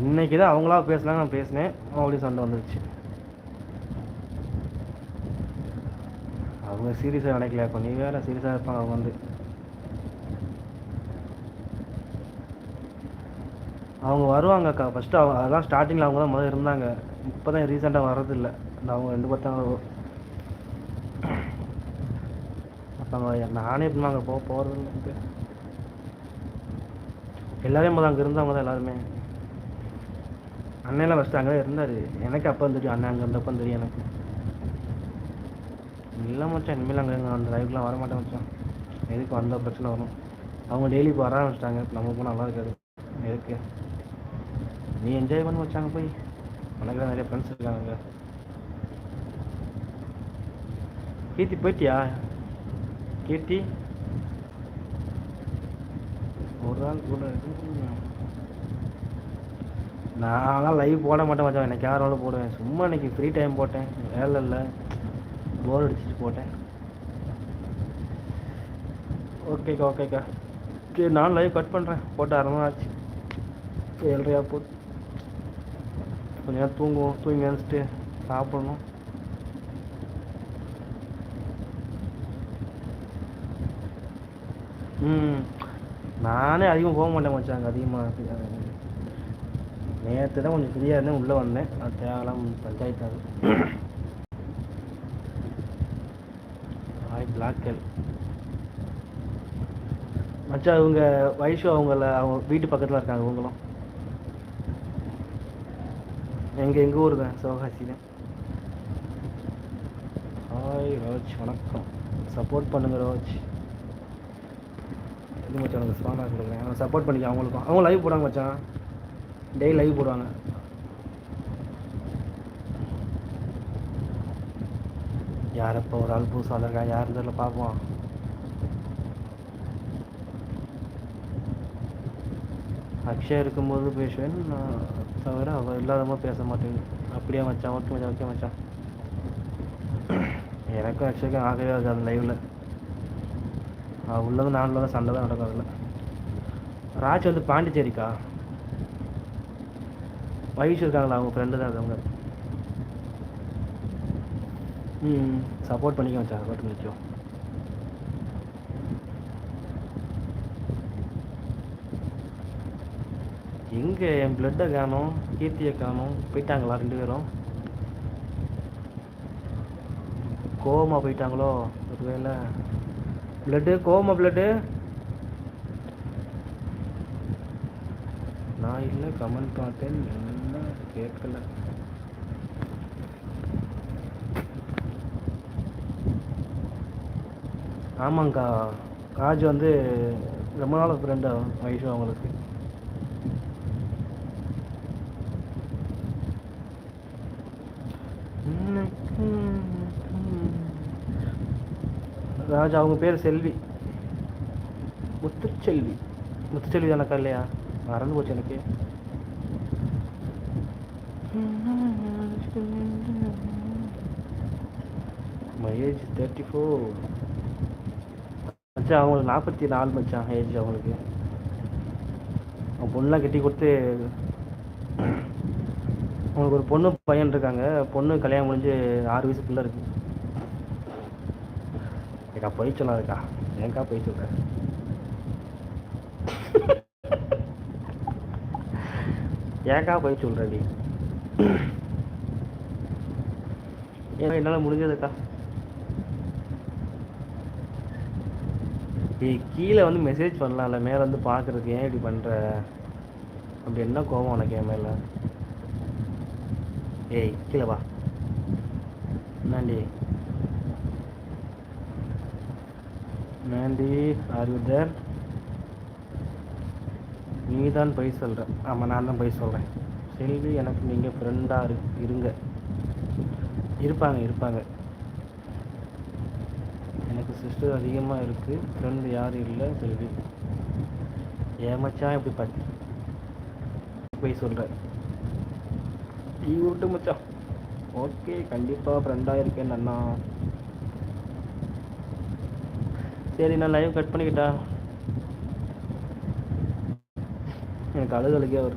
இன்னைக்கு தான் அவங்களா பேசலாம், நான் பேசினேன், மறுபடியும் சண்டை வந்துருச்சு. அவங்க சீரியஸாக நினைக்கல, இப்போ நீ வேறு சீரியஸாக இருப்பாங்க அவங்க வந்து. அவங்க வருவாங்கக்கா ஃபஸ்ட்டு, அவங்க அதெல்லாம் ஸ்டார்டிங்கில் அவங்க தான் முதல்ல இருந்தாங்க. இப்போ தான் ரீசெண்டாக வர்றதில்லை. அந்த அவங்க 2 பத்தாங்க. அப்போ நானே எப்படிமா அங்கே போகிறது எல்லாருமே முதல்ல அங்கே இருந்தவங்க தான் எல்லாருமே. அண்ணெல்லாம் ஃபஸ்ட்டு அங்கே தான் இருந்தார். எனக்கு அப்போ தெரியும் அண்ணன் அங்கே இருந்தப்போ தெரியும் எனக்கு. இல்லை மச்சான், இனிமேல் அங்கே அந்த லைஃப்லாம் வரமாட்டேன் மச்சான். எதுக்கு வந்த பிரச்சனை வரும்? அவங்க டெய்லி இப்போ வர ஆரம்பிச்சிட்டாங்க, நமக்கு நல்லா இருக்காது. எதுக்கு நீ என்ஜாய் பண்ண வச்சாங்க போய். எனக்கு தான் நிறைய ஃப்ரெண்ட்ஸ் இருக்காங்க. கீர்த்தி போயிட்டியா? கீர்த்தி ஒரு நாள் கூட நான்லாம் லைவ் போட மாட்டேன் மச்சான். எனக்கு யாரோட போடுவேன், சும்மா இன்னைக்கு ஃப்ரீ டைம் போட்டேன், வேலை இல்லை, போர் அடிச்சுட்டு போட்டேன். ஓகேக்கா ஓகேக்கா, சரி நான் லைவ் கட் பண்ணுறேன். போட்டு 1/2 மணி நேரம் ஆச்சு, 7:30 போட்டு கொஞ்ச நேரம் தூங்குவோம். தூங்கி எழுந்துட்டு சாப்பிடணும். நானே அதிகமாக போக மாட்டேன் மச்சாங்க. அதிகமாக நேற்று தான் கொஞ்சம் ஃப்ரீயாக இருந்தேன், உள்ளே வந்தேன். அது தேவையெல்லாம் பஞ்சாயத்து ஆகுது. பிளாக்கல் மச்சா, இவங்க வைஷு அவங்க வீட்டு பக்கத்தில் இருக்காங்க. இவங்களும் எங்கள் ஊர் தான், சிவகாசி தான். ஹாய் ரோஜ், வணக்கம். சப்போர்ட் பண்ணுங்க ரோஜ். இது மச்சான் எனக்கு ஸ்ட்ராங்காக கொடுக்குறேன், சப்போர்ட் பண்ணிக்க அவங்களுக்கும். அவங்க லைவ் போடுவாங்க மச்சான், டெய்லி லைவ் போடுவாங்க. யார் இப்போ ஒரு ஆள் புதுசாக வந்திருக்காங்க, யார் இருந்தாலும் பார்ப்போம். அக்ஷயா இருக்கும்போது பேசுவேன், நான் தவிர அவள் இல்லாதமாக பேச மாட்டேங்குது. அப்படியே மச்சான், ஓகே மச்சான், ஓகே மச்சான். எனக்கும் அக்ஷயாக்கும் ஆகவே ஆகுது அந்த லைவில். உள்ளது நான் உள்ளதான் சண்டை தான் நடக்கும் அதில். ராஜ் வந்து பாண்டிச்சேரிக்கா. வயசு இருக்காங்களா, அவங்க ஃப்ரெண்டு தான் அவங்க. சப்போர்ட் பண்ணிக்க மச்சான், சப்போர்ட் பண்ணிக்கோ. எங்கே என் பிளட்டை காணும், கீர்த்தியை காணும், போயிட்டாங்களா 2 பேரும்? கோவமாக போயிட்டாங்களோ ஒரு வேளை? பிளட்டு கோவமா பிளட்டு? நான் இல்லை, கமெண்ட் பார்த்தேன், என்ன கேட்கல. ஆமாங்க்கா, ராஜ் வந்து ரொம்ப நாள் ஃப்ரெண்டு வயசு அவங்களுக்கு. ராஜ் அவங்க பேர் செல்வி, முத்துச்செல்வி. முத்துச்செல்வி தானக்கா? இல்லையா, மறந்து போச்சு எனக்கு. மை ஏஜ் 34 மச்சான். அவங்களுக்கு 44 மச்சான் ஏஜ் அவங்களுக்கு. அவங்க பொண்ணெலாம் கட்டி கொடுத்து, அவங்களுக்கு ஒரு பொண்ணு பையன் இருக்காங்க. பொண்ணு கல்யாணம் முடிஞ்சு 6 வயசுக்குள்ளே இருக்கு. ஏக்கா போய் சொல்லாதுக்கா, ஏன்க்கா போய் சொல்கிறேன்? ஏக்கா போய் சொல்கிறடி? ஏன்னா என்னால் முடிஞ்சதுக்கா. கீழே வந்து மெசேஜ் பண்ணலாம்ல, மேலே வந்து பார்க்குறதுக்கு ஏன் இப்படி பண்ணுற? அப்படி என்ன கோவம் உனக்கு என் மேலே? ஏய் கீழே வா. என்னாண்டி மேண்டி, ஆர் யூ தேர்? நீ தான் போய் சொல்கிற. ஆமாம், நான் தான் போய் சொல்கிறேன். செல்வி, எனக்கு நீங்கள் ஃப்ரெண்டாக இருங்க. இருப்பாங்க. எனக்கு சிஸ்டர் அதிகமாக இருக்குது, ஃப்ரெண்டு யாரும் இல்லை செல்வி. ஏமாச்சான் இப்படி போய் சொல்கிறேன். டீ விட்டு மச்சான். ஓகே, கண்டிப்பாக ஃப்ரெண்டாக இருக்கேன் அண்ணா. சரி, நான் லைவ் கட் பண்ணிக்கிட்டா. எனக்கு அழுகே வருது.